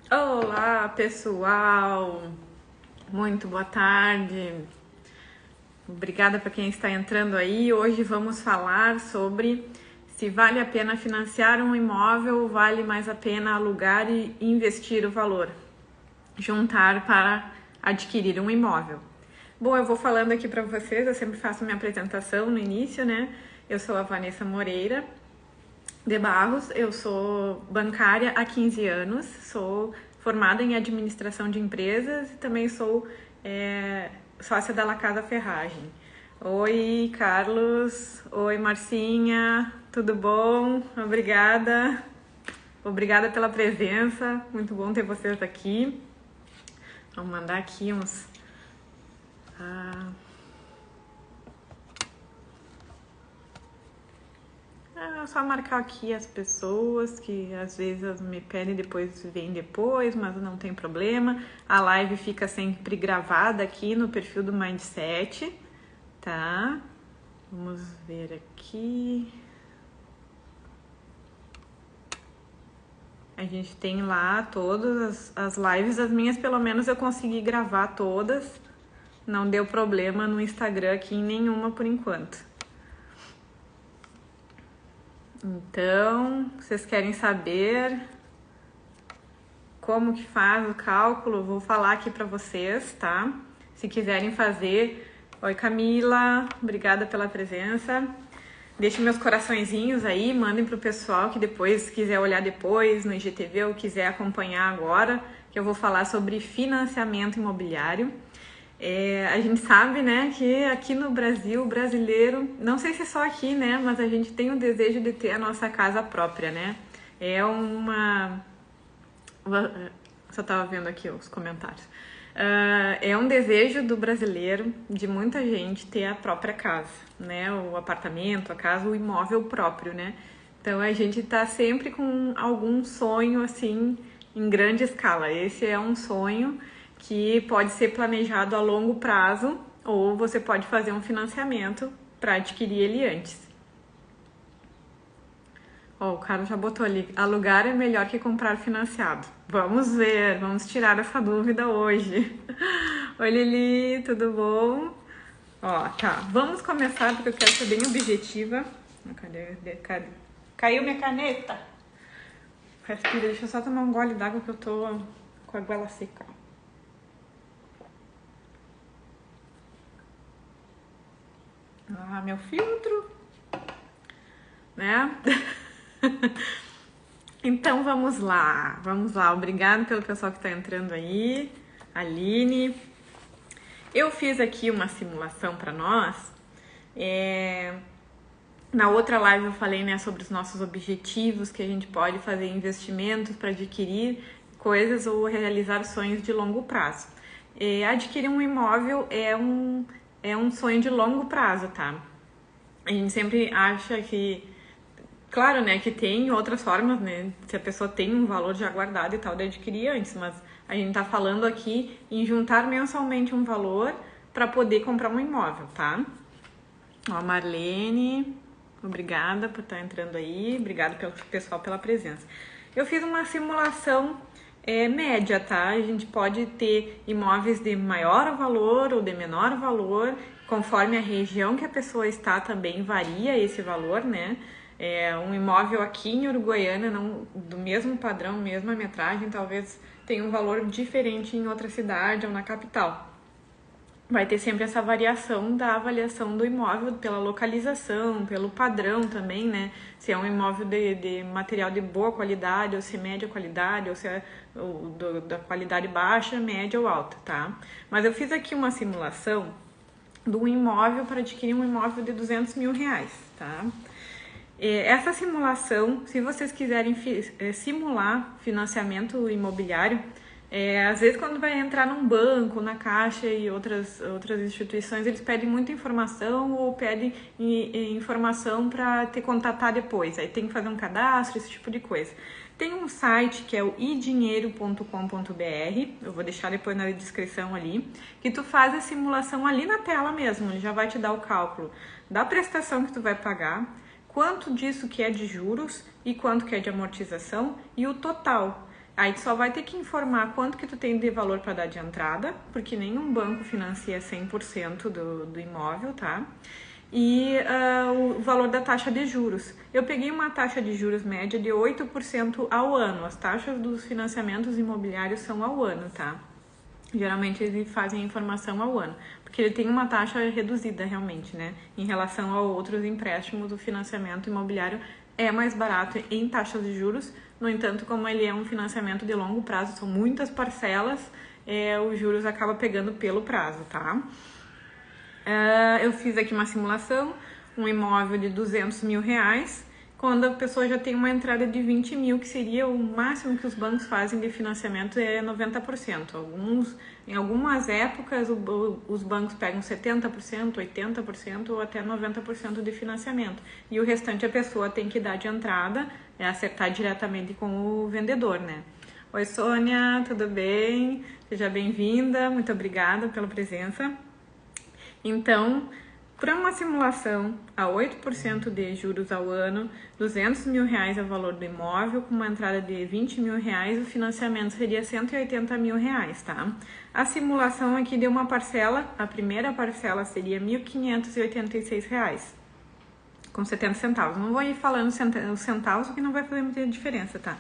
Olá, pessoal! Muito boa tarde. Obrigada para quem está entrando aí. Hoje vamos falar sobre se vale a pena financiar um imóvel ou vale mais a pena alugar e investir o valor, juntar para adquirir um imóvel. Bom, eu vou falando aqui para vocês, eu sempre faço minha apresentação no início, né? Eu sou a Vanessa Moreira de Barros, eu sou bancária há 15 anos, sou formada em administração de empresas e também sou sócia da La Casa Ferragem. Oi, Carlos. Oi, Marcinha. Tudo bom? Obrigada. Obrigada pela presença. Muito bom ter vocês aqui. Vamos mandar aqui uns... É só marcar aqui as pessoas que às vezes me pedem, depois vem depois, mas não tem problema. A live fica sempre gravada aqui no perfil do Mindset, tá? Vamos ver aqui. A gente tem lá todas as lives, as minhas pelo menos eu consegui gravar todas. Não deu problema no Instagram aqui em nenhuma por enquanto. Então, vocês querem saber como que faz o cálculo? Vou falar aqui para vocês, tá? Se quiserem fazer. Oi, Camila, obrigada pela presença. Deixem meus coraçõezinhos aí, mandem pro pessoal que depois quiser olhar depois no IGTV ou quiser acompanhar agora, que eu vou falar sobre financiamento imobiliário. A gente sabe, né, que aqui no Brasil, o brasileiro, não sei se é só aqui, né, mas a gente tem o desejo de ter a nossa casa própria, né? Só tava vendo aqui os comentários. É um desejo do brasileiro, de muita gente, ter a própria casa, né? O apartamento, a casa, o imóvel próprio, né? Então a gente tá sempre com algum sonho, assim, em grande escala. Esse é um sonho que pode ser planejado a longo prazo ou você pode fazer um financiamento para adquirir ele antes. O Carlos já botou ali, alugar é melhor que comprar financiado. Vamos ver, vamos tirar essa dúvida hoje. Oi, Lili, tudo bom? Tá, vamos começar porque eu quero ser bem objetiva. Cadê? Caiu minha caneta. Respira, deixa eu só tomar um gole d'água que eu tô com a goela seca. Meu filtro, né? Então vamos lá. Obrigada pelo pessoal que está entrando aí. Aline. Eu fiz aqui uma simulação para nós. Na outra live eu falei, né, sobre os nossos objetivos, que a gente pode fazer investimentos para adquirir coisas ou realizar sonhos de longo prazo. Adquirir um imóvel é um sonho de longo prazo, tá? A gente sempre acha que, claro, né, que tem outras formas, né, se a pessoa tem um valor já guardado e tal, de adquirir antes, mas a gente tá falando aqui em juntar mensalmente um valor para poder comprar um imóvel, tá? Marlene, obrigada por estar entrando aí, obrigada pelo pessoal pela presença. Eu fiz uma simulação média, tá? A gente pode ter imóveis de maior valor ou de menor valor, conforme a região que a pessoa está também varia esse valor, né? Um imóvel aqui em Uruguaiana, não, do mesmo padrão, mesma metragem, talvez tenha um valor diferente em outra cidade ou na capital. Vai ter sempre essa variação da avaliação do imóvel pela localização, pelo padrão também, né? Se é um imóvel de material de boa qualidade, ou se é média qualidade, ou se é da qualidade baixa, média ou alta, tá? Mas eu fiz aqui uma simulação de um imóvel para adquirir um imóvel de R$200 mil, tá? Essa simulação, se vocês quiserem simular financiamento imobiliário, às vezes quando vai entrar num banco, na Caixa e outras instituições, eles pedem muita informação ou pedem informação para te contatar depois. Aí tem que fazer um cadastro, esse tipo de coisa. Tem um site que é o idinheiro.com.br, eu vou deixar depois na descrição ali, que tu faz a simulação ali na tela mesmo, ele já vai te dar o cálculo da prestação que tu vai pagar, quanto disso que é de juros e quanto que é de amortização e o total. Aí tu só vai ter que informar quanto que tu tem de valor para dar de entrada, porque nenhum banco financia 100% do imóvel, tá? E o valor da taxa de juros. Eu peguei uma taxa de juros média de 8% ao ano. As taxas dos financiamentos imobiliários são ao ano, tá? Geralmente eles fazem a informação ao ano, porque ele tem uma taxa reduzida realmente, né? Em relação a outros empréstimos, o financiamento imobiliário é mais barato em taxas de juros. No entanto, como ele é um financiamento de longo prazo, são muitas parcelas, os juros acaba pegando pelo prazo, tá? Eu fiz aqui uma simulação, um imóvel de 200 mil reais, quando a pessoa já tem uma entrada de 20 mil, que seria o máximo que os bancos fazem de financiamento, é 90%. Em algumas épocas, os bancos pegam 70%, 80% ou até 90% de financiamento. E o restante a pessoa tem que dar de entrada, acertar diretamente com o vendedor, né? Oi, Sônia, tudo bem? Seja bem-vinda, muito obrigada pela presença. Então, para uma simulação a 8% de juros ao ano, 200 mil reais é o valor do imóvel, com uma entrada de 20 mil reais, o financiamento seria 180 mil reais, tá? A simulação aqui deu uma parcela, a primeira parcela seria R$ 1.586, com 70 centavos. Não vou ir falando os centavos, porque não vai fazer muita diferença, tá?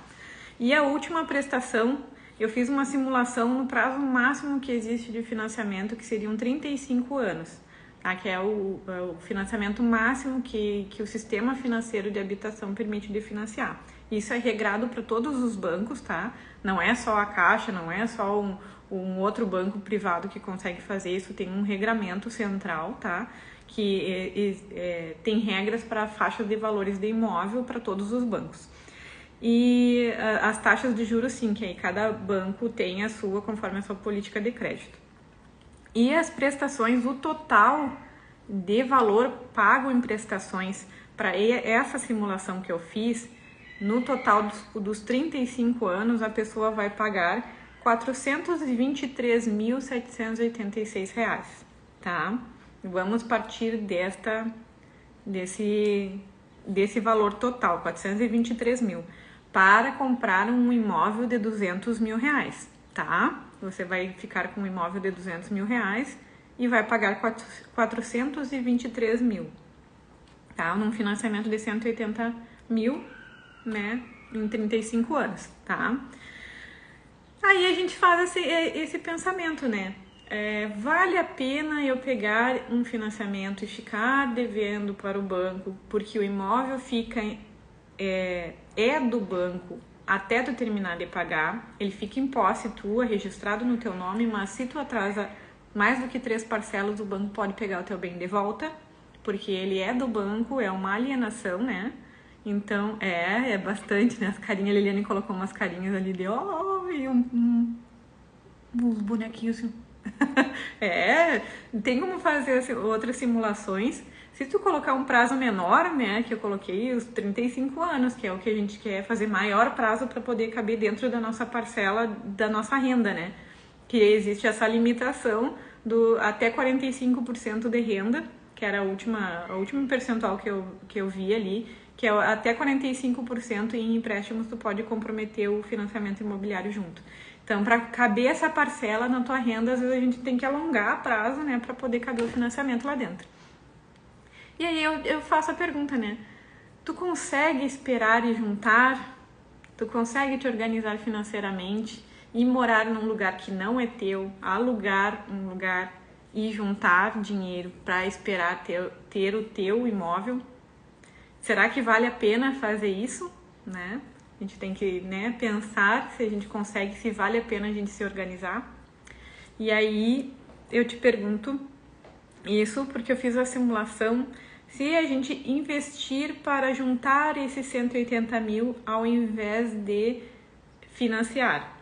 E a última prestação, eu fiz uma simulação no prazo máximo que existe de financiamento, que seriam 35 anos. Tá? Que é o financiamento máximo que o sistema financeiro de habitação permite de financiar. Isso é regrado para todos os bancos, tá? Não é só a Caixa, não é só um outro banco privado que consegue fazer isso, tem um regramento central, tá? Que tem regras para faixas de valores de imóvel para todos os bancos. E as taxas de juros, sim, que aí cada banco tem a sua, conforme a sua política de crédito. E as prestações, o total de valor pago em prestações para essa simulação que eu fiz, no total dos 35 anos, a pessoa vai pagar R$ 423.786, tá? Vamos partir desse valor total, 423 mil, para comprar um imóvel de 200 mil reais, tá? Você vai ficar com um imóvel de 200 mil reais e vai pagar 423 mil, tá? Num financiamento de 180 mil, né? Em 35 anos, tá? Aí a gente faz esse pensamento, né? Vale a pena eu pegar um financiamento e ficar devendo para o banco, porque o imóvel fica do banco até tu terminar de pagar, ele fica em posse tua, registrado no teu nome, mas se tu atrasa mais do que 3 parcelas, o banco pode pegar o teu bem de volta, porque ele é do banco, é uma alienação, né? Então, é bastante, né? As carinhas, a Liliane colocou umas carinhas ali de e uns bonequinhos assim. Tem como fazer outras simulações. Se tu colocar um prazo menor, né, que eu coloquei os 35 anos, que é o que a gente quer fazer, maior prazo para poder caber dentro da nossa parcela, da nossa renda, né? Que existe essa limitação do até 45% de renda, que era a última percentual que eu vi ali, que é até 45% em empréstimos tu pode comprometer o financiamento imobiliário junto. Então, para caber essa parcela na tua renda, às vezes a gente tem que alongar a prazo, né, para poder caber o financiamento lá dentro. E aí eu faço a pergunta, né? Tu consegue esperar e juntar? Tu consegue te organizar financeiramente e morar num lugar que não é teu, alugar um lugar e juntar dinheiro para esperar ter o teu imóvel? Será que vale a pena fazer isso, né? A gente tem que, né, pensar se a gente consegue, se vale a pena a gente se organizar. E aí eu te pergunto isso porque eu fiz a simulação, se a gente investir para juntar esses 180 mil ao invés de financiar.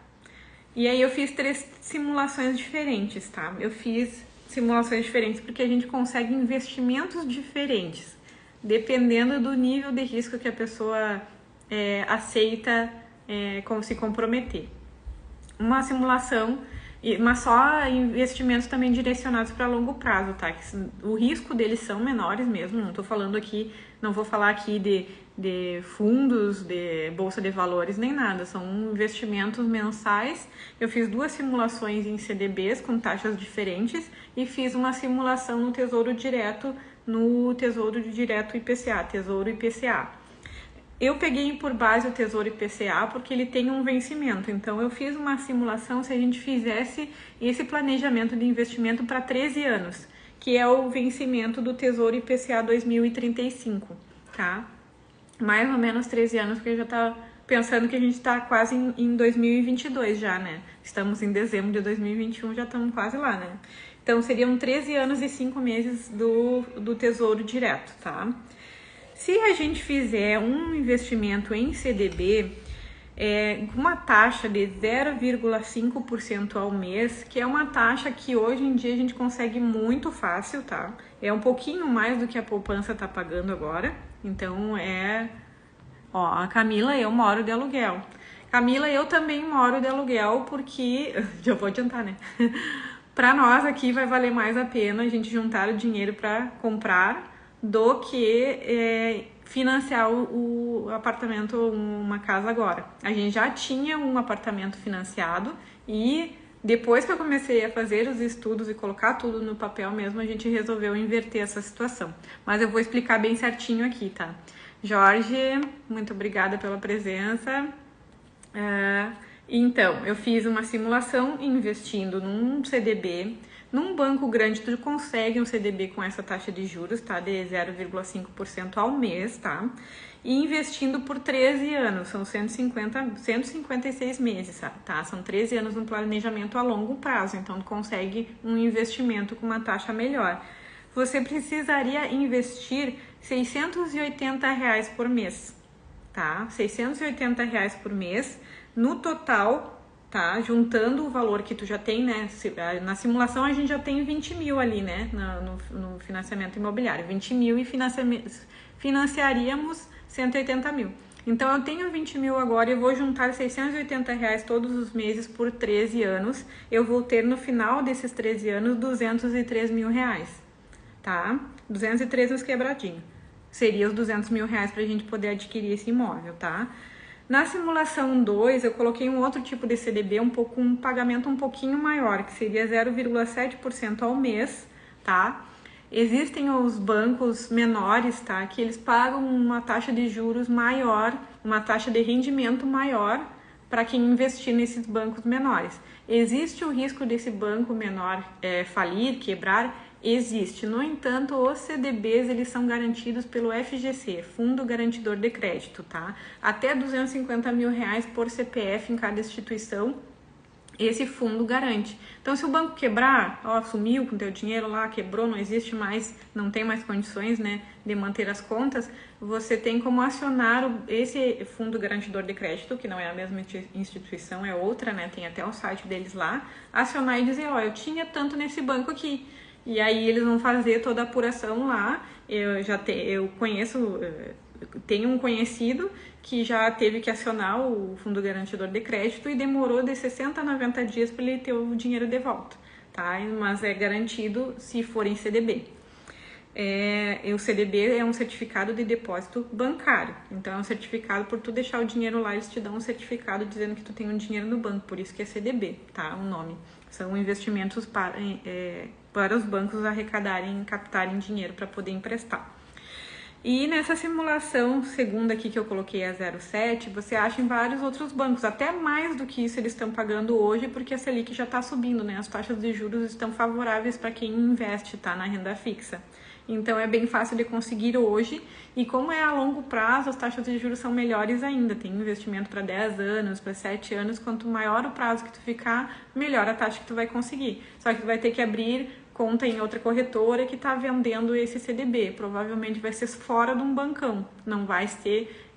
E aí eu fiz 3 simulações diferentes, tá? Eu fiz simulações diferentes porque a gente consegue investimentos diferentes, dependendo do nível de risco que a pessoa aceita como se comprometer. Uma simulação, mas só investimentos também direcionados para longo prazo, tá? O risco deles são menores mesmo, não tô falando aqui, não vou falar aqui de fundos, de bolsa de valores, nem nada. São investimentos mensais. Eu fiz 2 simulações em CDBs com taxas diferentes e fiz uma simulação no Tesouro Direto IPCA, Tesouro IPCA. Eu peguei por base o Tesouro IPCA porque ele tem um vencimento. Então, eu fiz uma simulação se a gente fizesse esse planejamento de investimento para 13 anos, que é o vencimento do Tesouro IPCA 2035, tá? Mais ou menos 13 anos, porque já tá pensando que a gente está quase em 2022 já, né? Estamos em dezembro de 2021, já estamos quase lá, né? Então, seriam 13 anos e 5 meses do Tesouro Direto, tá? Se a gente fizer um investimento em CDB, com uma taxa de 0,5% ao mês, que é uma taxa que hoje em dia a gente consegue muito fácil, tá? É um pouquinho mais do que a poupança tá pagando agora. Então, a Camila, eu moro de aluguel. Camila, eu também moro de aluguel porque... Já vou adiantar, né? Para nós aqui vai valer mais a pena a gente juntar o dinheiro para comprar do que financiar o apartamento, uma casa agora. A gente já tinha um apartamento financiado e depois que eu comecei a fazer os estudos e colocar tudo no papel mesmo, a gente resolveu inverter essa situação. Mas eu vou explicar bem certinho aqui, tá? Jorge, muito obrigada pela presença. Então, eu fiz uma simulação investindo num CDB. Num banco grande, tu consegue um CDB com essa taxa de juros, tá? De 0,5% ao mês, tá? E investindo por 13 anos, são 156 meses, tá? São 13 anos no planejamento a longo prazo, então tu consegue um investimento com uma taxa melhor. Você precisaria investir R$680 por mês, tá? R$680 por mês, no total... Tá? Juntando o valor que tu já tem, né? Na simulação a gente já tem 20 mil ali, né? No financiamento imobiliário. 20 mil e financiaríamos 180 mil. Então eu tenho 20 mil agora e eu vou juntar R$680 todos os meses por 13 anos. Eu vou ter no final desses 13 anos 203 mil reais, tá? 203 uns quebradinhos. Seria os 200 mil reais pra gente poder adquirir esse imóvel, tá? Na simulação 2, eu coloquei um outro tipo de CDB, um pagamento um pouquinho maior, que seria 0,7% ao mês, tá? Existem os bancos menores, tá? Que eles pagam uma taxa de juros maior, uma taxa de rendimento maior para quem investir nesses bancos menores. Existe o risco desse banco menor falir, quebrar? Existe. No entanto, os CDBs, eles são garantidos pelo FGC, Fundo Garantidor de Crédito, tá? Até 250 mil reais por CPF em cada instituição, esse fundo garante. Então, se o banco quebrar, sumiu com o teu dinheiro lá, quebrou, não existe mais, não tem mais condições, né, de manter as contas, você tem como acionar esse Fundo Garantidor de Crédito, que não é a mesma instituição, é outra, né, tem até o site deles lá, acionar e dizer, eu tinha tanto nesse banco aqui. E aí eles vão fazer toda a apuração lá. Eu conheço, tenho um conhecido que já teve que acionar o Fundo Garantidor de Crédito e demorou de 60 a 90 dias para ele ter o dinheiro de volta, tá? Mas é garantido se for em CDB. O CDB é um certificado de depósito bancário. Então é um certificado, por tu deixar o dinheiro lá, eles te dão um certificado dizendo que tu tem um dinheiro no banco, por isso que é CDB, tá? O nome. São investimentos para os bancos arrecadarem, captarem dinheiro para poder emprestar. E nessa simulação segunda aqui que eu coloquei a 0,7, você acha em vários outros bancos, até mais do que isso eles estão pagando hoje, porque a Selic já está subindo, né? As taxas de juros estão favoráveis para quem investe, tá? Na renda fixa. Então é bem fácil de conseguir hoje, e como é a longo prazo, as taxas de juros são melhores ainda. Tem investimento para 10 anos, para 7 anos, quanto maior o prazo que tu ficar, melhor a taxa que tu vai conseguir. Só que tu vai ter que abrir conta em outra corretora que está vendendo esse CDB. Provavelmente vai ser fora de um bancão, não vai ser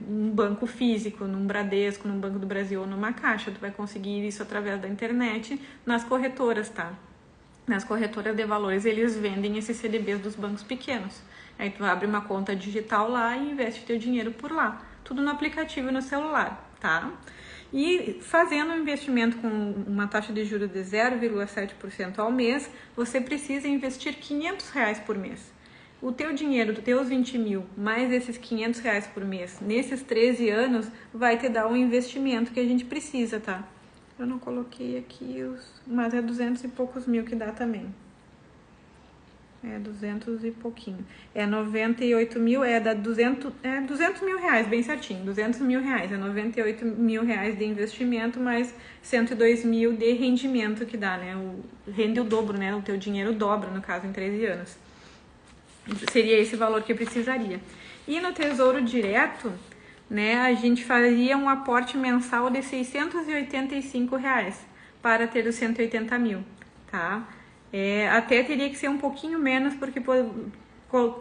um banco físico, num Bradesco, num Banco do Brasil ou numa Caixa. Tu vai conseguir isso através da internet nas corretoras, tá? Nas corretoras de valores, eles vendem esses CDBs dos bancos pequenos. Aí tu abre uma conta digital lá e investe teu dinheiro por lá. Tudo no aplicativo e no celular, tá? E fazendo um investimento com uma taxa de juros de 0,7% ao mês, você precisa investir R$500 por mês. o teu dinheiro, dos teus 20 mil, mais esses 500 reais por mês, nesses 13 anos, vai te dar um investimento que a gente precisa, tá? Eu não coloquei aqui mas é 200 e poucos mil que dá também. É 200 e pouquinho. É 98 mil, dá 200 mil reais, bem certinho. 200 mil reais, é 98 mil reais de investimento, mais 102 mil de rendimento que dá, né? Rende o dobro, né? O teu dinheiro dobra, no caso, em 13 anos. Seria esse valor que precisaria. E no Tesouro Direto, né, a gente faria um aporte mensal de 685 reais para ter os 180 mil, tá? Até teria que ser um pouquinho menos, porque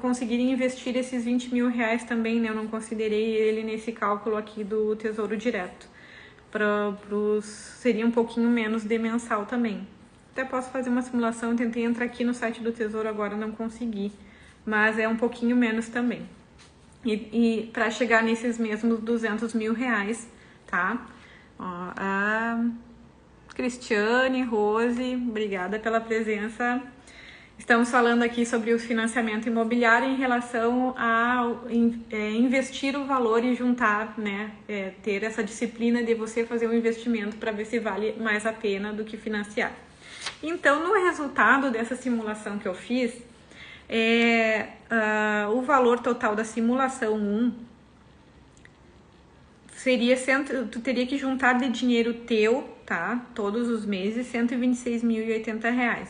conseguiria investir esses 20 mil reais também, né? Eu não considerei ele nesse cálculo aqui do Tesouro Direto. Seria um pouquinho menos de mensal também. Até posso fazer uma simulação, eu tentei entrar aqui no site do Tesouro agora, não consegui. Mas é um pouquinho menos também. E para chegar nesses mesmos 200 mil reais, tá? Ó, a Cristiane, Rose, obrigada pela presença. Estamos falando aqui sobre o financiamento imobiliário em relação a investir o valor e juntar, né? Ter essa disciplina de você fazer um investimento para ver se vale mais a pena do que financiar. Então, no resultado dessa simulação que eu fiz, o valor total da simulação 1 seria, tu teria que juntar de dinheiro teu, tá? Todos os meses, R$ 126.080.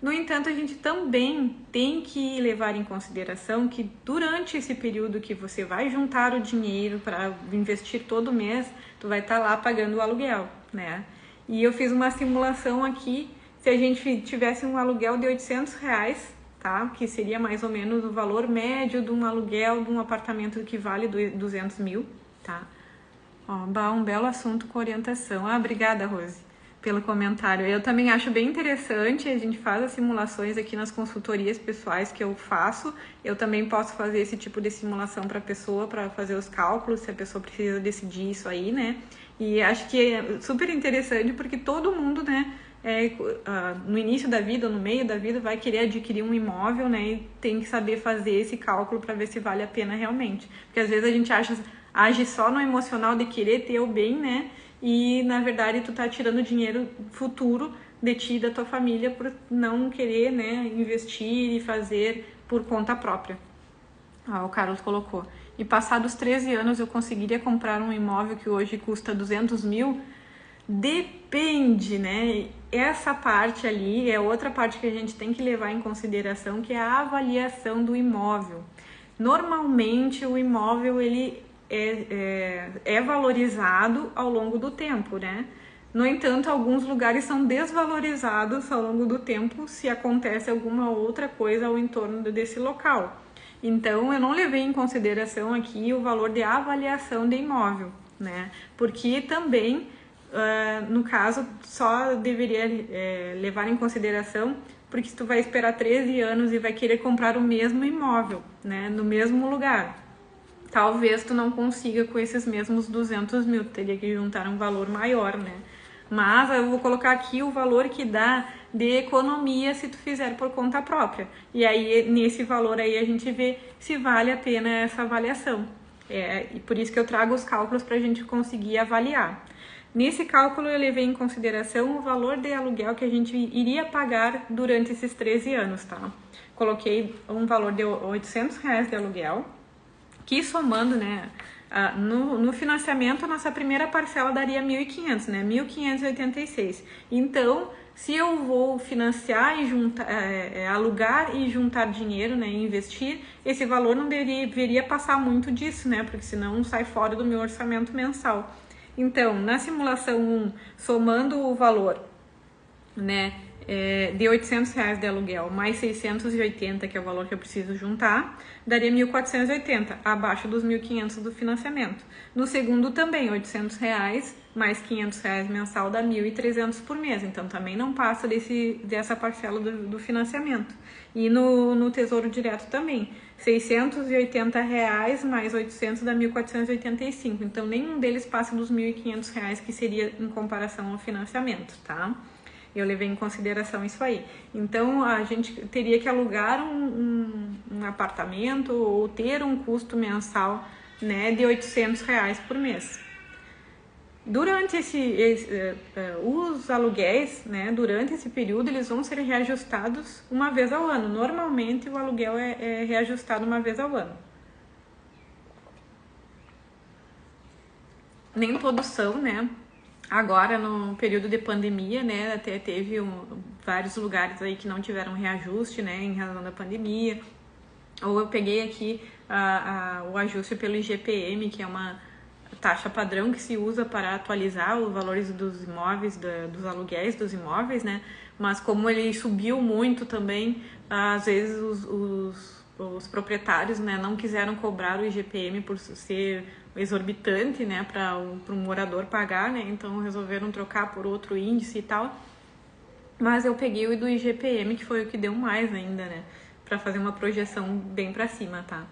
No entanto, a gente também tem que levar em consideração que durante esse período que você vai juntar o dinheiro para investir todo mês, tu vai estar lá pagando o aluguel, né? E eu fiz uma simulação aqui, se a gente tivesse um aluguel de R$800, tá? Que seria mais ou menos o valor médio de um aluguel de um apartamento que vale 200 mil, tá? Ó, um belo assunto com orientação. Obrigada, Rose, pelo comentário. Eu também acho bem interessante, a gente faz as simulações aqui nas consultorias pessoais que eu faço. Eu também posso fazer esse tipo de simulação para a pessoa, para fazer os cálculos, se a pessoa precisa decidir isso aí, né? E acho que é super interessante porque todo mundo, né, no início da vida ou no meio da vida vai querer adquirir um imóvel, né, e tem que saber fazer esse cálculo para ver se vale a pena realmente. Porque às vezes a gente age só no emocional de querer ter o bem, né, e na verdade tu tá tirando dinheiro futuro de ti e da tua família por não querer, né, investir e fazer por conta própria. O Carlos colocou. E passados 13 anos eu conseguiria comprar um imóvel que hoje custa 200 mil? Depende, né? Essa parte ali é outra parte que a gente tem que levar em consideração, que é a avaliação do imóvel. Normalmente o imóvel ele é valorizado ao longo do tempo, né? No entanto, alguns lugares são desvalorizados ao longo do tempo se acontece alguma outra coisa ao entorno desse local. Então, eu não levei em consideração aqui o valor de avaliação de imóvel, né? Porque também, no caso, só deveria levar em consideração porque se tu vai esperar 13 anos e vai querer comprar o mesmo imóvel, né? No mesmo lugar. Talvez tu não consiga com esses mesmos 200 mil, tu teria que juntar um valor maior, né? Mas eu vou colocar aqui o valor que dá de economia se tu fizer por conta própria. E aí, nesse valor aí, a gente vê se vale a pena essa avaliação. E por isso que eu trago os cálculos para a gente conseguir avaliar. Nesse cálculo, eu levei em consideração o valor de aluguel que a gente iria pagar durante esses 13 anos, tá? Coloquei um valor de R$800 de aluguel, que somando, né, no financiamento, a nossa primeira parcela daria 1.500, né, 1.586. Então, se eu vou financiar e juntar, alugar e juntar dinheiro, né, investir, esse valor não deveria passar muito disso, né, porque senão sai fora do meu orçamento mensal. Então, na simulação 1, somando o valor, né, de R$800 de aluguel mais 680, que é o valor que eu preciso juntar, daria 1.480, abaixo dos 1.500 do financiamento. No segundo também, R$800 mais R$500 mensal dá 1.300 por mês, então também não passa dessa parcela do financiamento. E no Tesouro Direto também, R$680 mais 800 dá 1.485, então nenhum deles passa dos R$1.500, que seria em comparação ao financiamento, tá? Eu levei em consideração isso aí. Então, a gente teria que alugar um apartamento ou ter um custo mensal, né, de R$ 800 por mês. Durante os aluguéis, né, durante esse período, eles vão ser reajustados uma vez ao ano. Normalmente, o aluguel é reajustado uma vez ao ano. Nem todos são, né? Agora, no período de pandemia, né, até teve vários lugares aí que não tiveram reajuste, né, em razão da pandemia. Ou eu peguei aqui o ajuste pelo IGPM, que é uma taxa padrão que se usa para atualizar os valores dos imóveis, dos aluguéis dos imóveis, né? Mas como ele subiu muito também, às vezes os proprietários, né, não quiseram cobrar o IGPM por ser exorbitante, né, para um morador pagar, né? Então resolveram trocar por outro índice e tal. Mas eu peguei o do IGPM, que foi o que deu mais ainda, né? Para fazer uma projeção bem para cima, tá?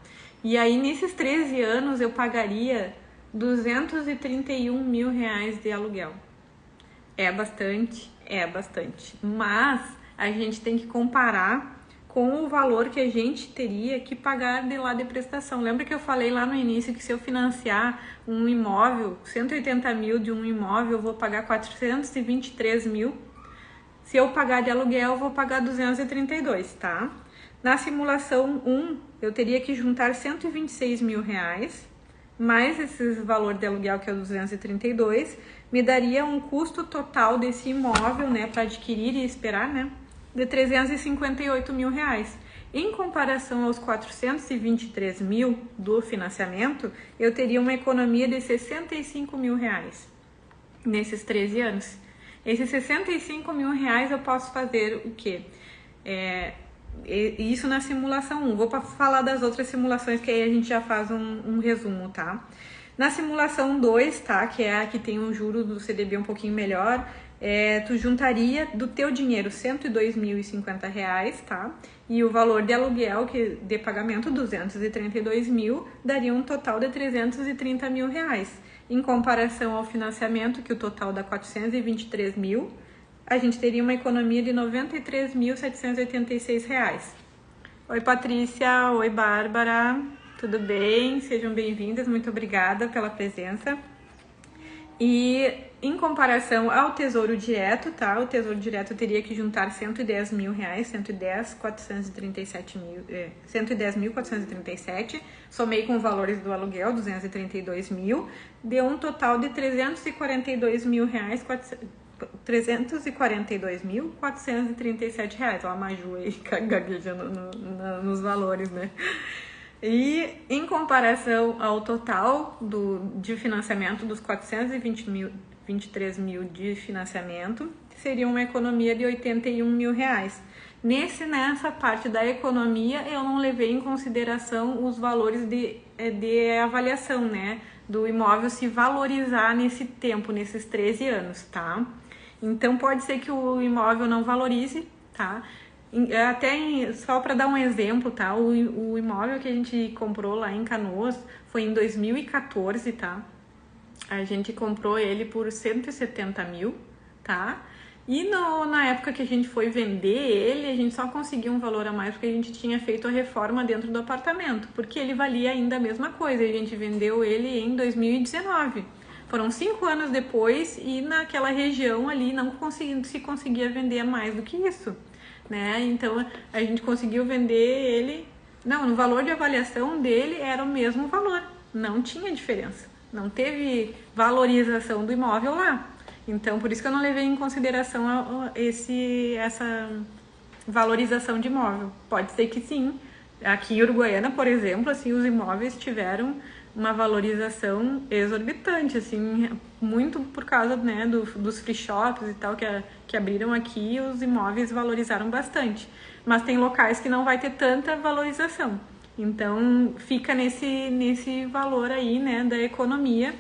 E aí, nesses 13 anos, eu pagaria R$ 231 mil de aluguel. É bastante, mas a gente tem que comparar com o valor que a gente teria que pagar de lá de prestação. Lembra que eu falei lá no início que se eu financiar um imóvel, 180 mil de um imóvel, eu vou pagar 423 mil. Se eu pagar de aluguel, eu vou pagar 232, tá? Na simulação 1, eu teria que juntar R$ 126 mil, mais esse valor de aluguel, que é 232, me daria um custo total desse imóvel, né, para adquirir e esperar, né, de R$ 358 mil. Em comparação aos 423 mil do financiamento, eu teria uma economia de R$ 65 mil nesses 13 anos. Esses 65 mil eu posso fazer o quê? Isso na simulação 1. Vou falar das outras simulações, que aí a gente já faz um resumo, tá? Na simulação 2, tá? Que é a que tem um juro do CDB um pouquinho melhor, tu juntaria do teu dinheiro R$ 102.050, tá? E o valor de aluguel de pagamento, 232 mil, daria um total de R$ 330 mil. Em comparação ao financiamento, que o total dá 423 mil, a gente teria uma economia de R$ 93.786. Oi, Patrícia. Oi, Bárbara. Tudo bem? Sejam bem-vindas. Muito obrigada pela presença. E em comparação ao Tesouro Direto, tá? O Tesouro Direto teria que juntar R$ 110 mil, 110.437. Somei com os valores do aluguel, 232 mil, deu um total de R$ 342.437. Ó, a Maju aí gaguejando nos valores, né? E em comparação ao total de financiamento dos 423 mil de financiamento, seria uma economia de R$ 81 mil. Nessa parte da economia, eu não levei em consideração os valores de avaliação, né? Do imóvel se valorizar nesse tempo, nesses 13 anos, tá? Então, pode ser que o imóvel não valorize, tá? Só para dar um exemplo, tá? O imóvel que a gente comprou lá em Canoas foi em 2014, tá? A gente comprou ele por 170 mil, tá? E na época que a gente foi vender ele, a gente só conseguiu um valor a mais porque a gente tinha feito a reforma dentro do apartamento, porque ele valia ainda a mesma coisa. A gente vendeu ele em 2019. Foram 5 anos depois e naquela região ali não se conseguia vender mais do que isso, né? Então a gente conseguiu vender ele, no valor de avaliação dele era o mesmo valor, não tinha diferença, não teve valorização do imóvel lá. Então por isso que eu não levei em consideração essa valorização de imóvel. Pode ser que sim, aqui em Uruguaiana, por exemplo, assim, os imóveis tiveram uma valorização exorbitante, assim, muito por causa, né, dos free shops e tal que abriram aqui, os imóveis valorizaram bastante. Mas tem locais que não vai ter tanta valorização. Então, fica nesse valor aí, né, da economia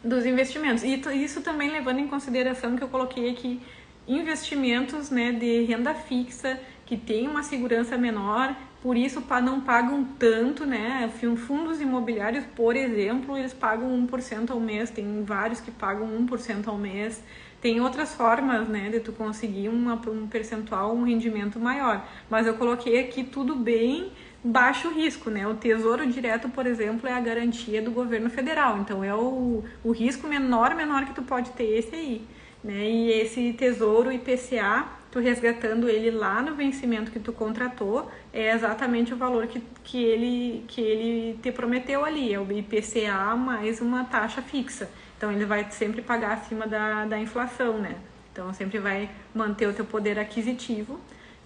dos investimentos. E isso também levando em consideração que eu coloquei aqui investimentos, né, de renda fixa que têm uma segurança menor, por isso não pagam tanto, né? Fundos imobiliários, por exemplo, eles pagam 1% ao mês, tem vários que pagam 1% ao mês. Tem outras formas, né, de tu conseguir um percentual, um rendimento maior. Mas eu coloquei aqui tudo bem baixo risco, né? O Tesouro Direto, por exemplo, é a garantia do governo federal. Então, é o risco menor que tu pode ter esse aí, né? E esse Tesouro IPCA, tu resgatando ele lá no vencimento que tu contratou, é exatamente o valor que ele te prometeu ali. É o IPCA mais uma taxa fixa. Então, ele vai sempre pagar acima da inflação, né? Então, sempre vai manter o teu poder aquisitivo.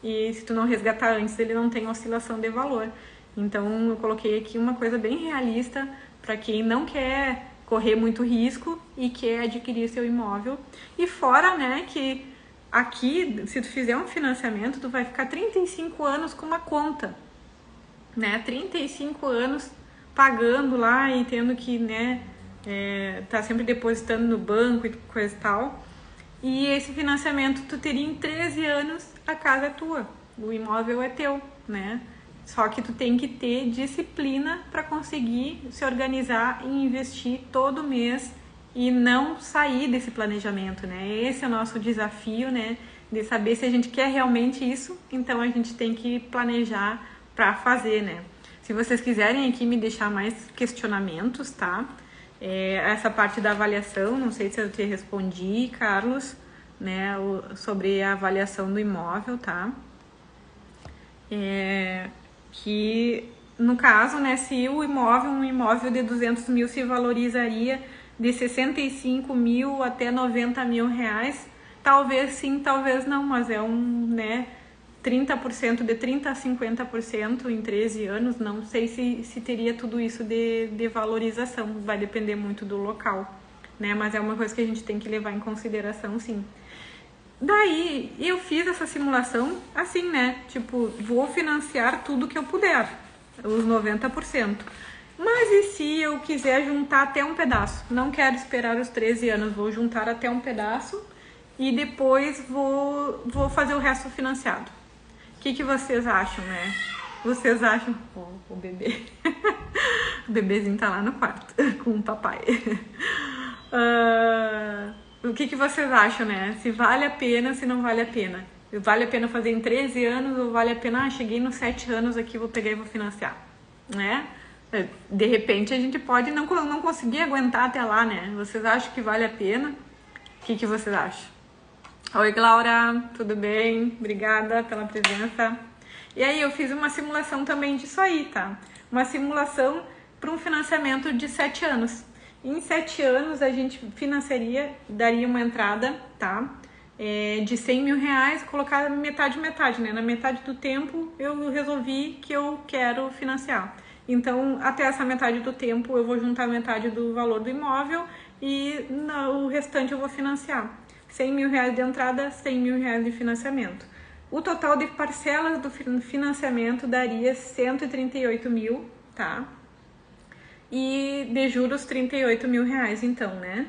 E se tu não resgatar antes, ele não tem oscilação de valor. Então, eu coloquei aqui uma coisa bem realista para quem não quer correr muito risco e quer adquirir seu imóvel. E fora, né, que aqui, se tu fizer um financiamento, tu vai ficar 35 anos com uma conta, né? 35 anos pagando lá e tendo que, né, tá sempre depositando no banco e coisa e tal. E esse financiamento tu teria em 13 anos, a casa é tua, o imóvel é teu, né? Só que tu tem que ter disciplina para conseguir se organizar e investir todo mês e não sair desse planejamento, né? Esse é o nosso desafio, né? De saber se a gente quer realmente isso, então a gente tem que planejar para fazer, né? Se vocês quiserem aqui me deixar mais questionamentos, tá? Essa parte da avaliação, não sei se eu te respondi, Carlos, né, sobre a avaliação do imóvel, tá? Que no caso, né, se um imóvel de 200 mil se valorizaria de 65 mil até 90 mil reais, talvez sim, talvez não, mas é né, 30%, de 30% a 50% em 13 anos, não sei se teria tudo isso de valorização, vai depender muito do local, né? Mas é uma coisa que a gente tem que levar em consideração, sim. Daí, eu fiz essa simulação assim, né? Tipo, vou financiar tudo que eu puder, os 90%. Mas e se eu quiser juntar até um pedaço? Não quero esperar os 13 anos, vou juntar até um pedaço e depois vou fazer o resto financiado. O que vocês acham, né? Vocês acham... O bebê... o bebezinho tá lá no quarto com o papai. O que vocês acham, né? Se vale a pena, se não vale a pena. Vale a pena fazer em 13 anos ou vale a pena... cheguei nos 7 anos aqui, vou pegar e vou financiar, né? De repente a gente pode não conseguir aguentar até lá, né? Vocês acham que vale a pena? O que vocês acham? Oi, Laura, tudo bem? Obrigada pela presença. E aí, eu fiz uma simulação também disso aí, tá? Uma simulação para um financiamento de 7 anos. Em 7 anos, a gente financiaria, daria uma entrada, tá? De 100 mil reais, colocar metade, né? Na metade do tempo, eu resolvi que eu quero financiar. Então, até essa metade do tempo, eu vou juntar metade do valor do imóvel e o restante eu vou financiar. 100 mil reais de entrada, 100 mil reais de financiamento. O total de parcelas do financiamento daria 138 mil, tá? E de juros, 38 mil reais, então, né?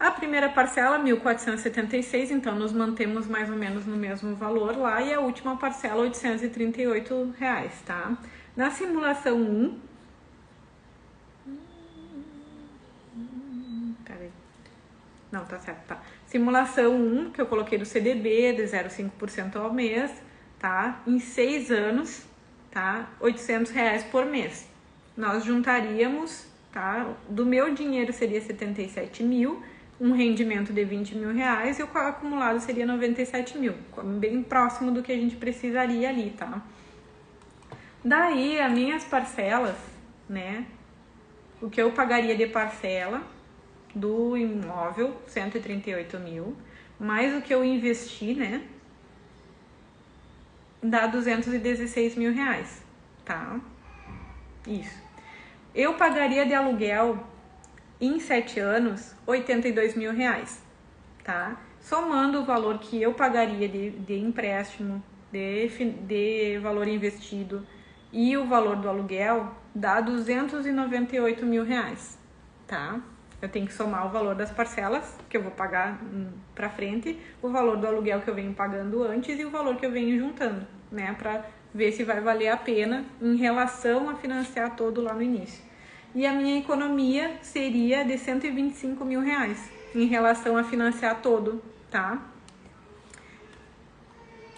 A primeira parcela, 1.476, então nos mantemos mais ou menos no mesmo valor lá. E a última parcela, 838 reais, tá? Na simulação 1... Peraí. Não, tá certo, tá. Simulação 1, que eu coloquei do CDB, de 0,5% ao mês, tá? Em 6 anos, tá? 800 reais por mês. Nós juntaríamos, tá? Do meu dinheiro seria 77 mil, um rendimento de 20 mil reais e o acumulado seria 97 mil, bem próximo do que a gente precisaria ali, tá? Daí, as minhas parcelas, né? O que eu pagaria de parcela do imóvel, 138 mil, mais o que eu investi, né, dá 216 mil reais, tá? Isso. Eu pagaria de aluguel em 7 anos, 82 mil reais, tá? Somando o valor que eu pagaria de empréstimo, de valor investido e o valor do aluguel, dá 298 mil reais, tá? Eu tenho que somar o valor das parcelas que eu vou pagar pra frente, o valor do aluguel que eu venho pagando antes e o valor que eu venho juntando, né, para ver se vai valer a pena em relação a financiar todo lá no início. E a minha economia seria de 125 mil reais em relação a financiar todo, tá?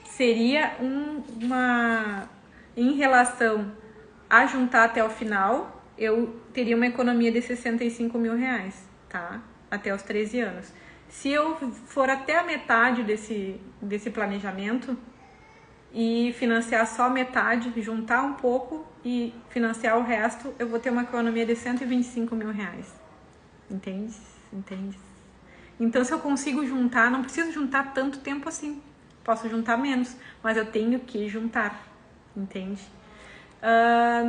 Seria em relação a juntar até o final, eu teria uma economia de 65 mil reais, tá? Até os 13 anos. Se eu for até a metade desse planejamento e financiar só metade, juntar um pouco e financiar o resto, eu vou ter uma economia de 125 mil reais. Entende? Entende? Então, se eu consigo juntar, não preciso juntar tanto tempo assim. Posso juntar menos, mas eu tenho que juntar. Entende?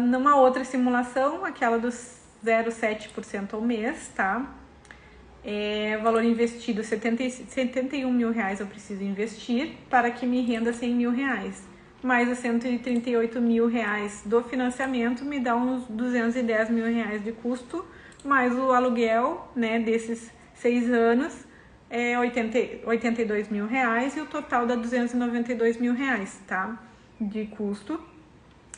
Numa outra simulação, aquela dos 0,7% ao mês, tá? Valor investido, 71 mil reais eu preciso investir para que me renda 100 mil reais. Mais os 138 mil reais do financiamento me dá uns 210 mil reais de custo, mais o aluguel, né, desses 6 anos, 82 mil reais, e o total dá 292 mil reais, tá? De custo.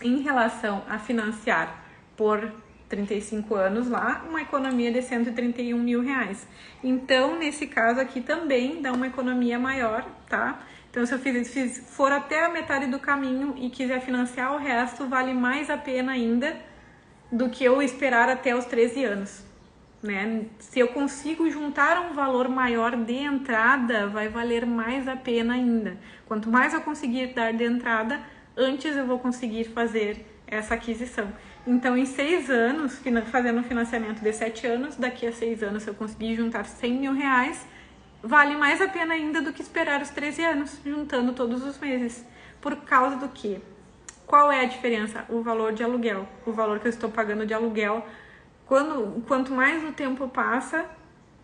Em relação a financiar por 35 anos lá, uma economia de 131 mil reais. Então, nesse caso aqui também dá uma economia maior, tá? Então, se eu for até a metade do caminho e quiser financiar o resto, vale mais a pena ainda do que eu esperar até os 13 anos, né? Se eu consigo juntar um valor maior de entrada, vai valer mais a pena ainda. Quanto mais eu conseguir dar de entrada, antes eu vou conseguir fazer essa aquisição. Então, em 6 anos, fazendo um financiamento de 7 anos, daqui a 6 anos, se eu conseguir juntar 100 mil reais, vale mais a pena ainda do que esperar os 13 anos, juntando todos os meses. Por causa do quê? Qual é a diferença? O valor de aluguel. O valor que eu estou pagando de aluguel. Quanto mais o tempo passa,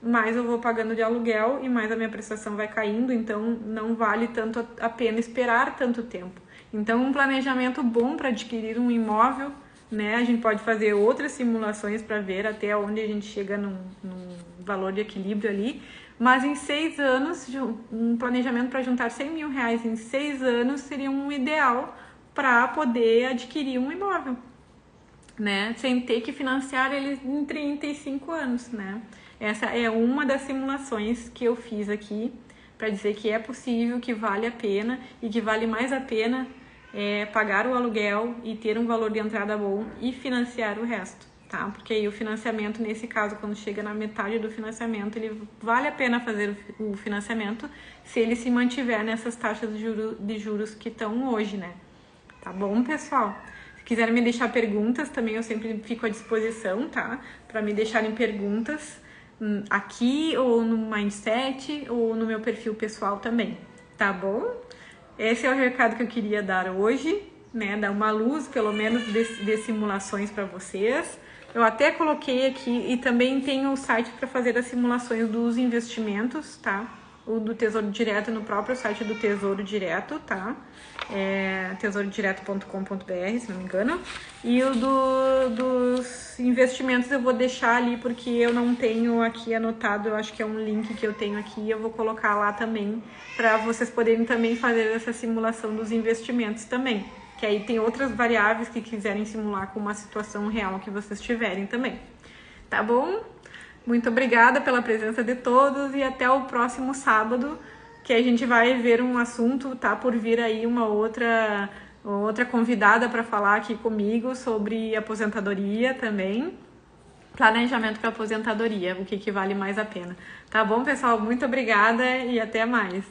mais eu vou pagando de aluguel e mais a minha prestação vai caindo, então não vale tanto a pena esperar tanto tempo. Então, um planejamento bom para adquirir um imóvel, né? A gente pode fazer outras simulações para ver até onde a gente chega num valor de equilíbrio ali, mas em 6 anos, um planejamento para juntar 100 mil reais em 6 anos seria um ideal para poder adquirir um imóvel, né? Sem ter que financiar ele em 35 anos, né? Essa é uma das simulações que eu fiz aqui para dizer que é possível, que vale a pena e que vale mais a pena pagar o aluguel e ter um valor de entrada bom e financiar o resto, tá? Porque aí o financiamento, nesse caso, quando chega na metade do financiamento, ele vale a pena fazer o financiamento se ele se mantiver nessas taxas de juros que estão hoje, né? Tá bom, pessoal? Se quiserem me deixar perguntas, também eu sempre fico à disposição, tá? Para me deixarem perguntas aqui, ou no Mindset, ou no meu perfil pessoal também, tá bom? Esse é o recado que eu queria dar hoje, né? Dar uma luz, pelo menos, de simulações para vocês. Eu até coloquei aqui, e também tem o site para fazer as simulações dos investimentos, tá? O do Tesouro Direto no próprio site do Tesouro Direto, tá? tesourodireto.com.br, se não me engano. E o dos investimentos eu vou deixar ali, porque eu não tenho aqui anotado, eu acho que é um link que eu tenho aqui, eu vou colocar lá também, para vocês poderem também fazer essa simulação dos investimentos também. Que aí tem outras variáveis que quiserem simular com uma situação real que vocês tiverem também. Tá bom? Muito obrigada pela presença de todos e até o próximo sábado, que a gente vai ver um assunto, tá por vir aí uma outra convidada para falar aqui comigo sobre aposentadoria também, planejamento para aposentadoria, o que vale mais a pena. Tá bom, pessoal? Muito obrigada e até mais.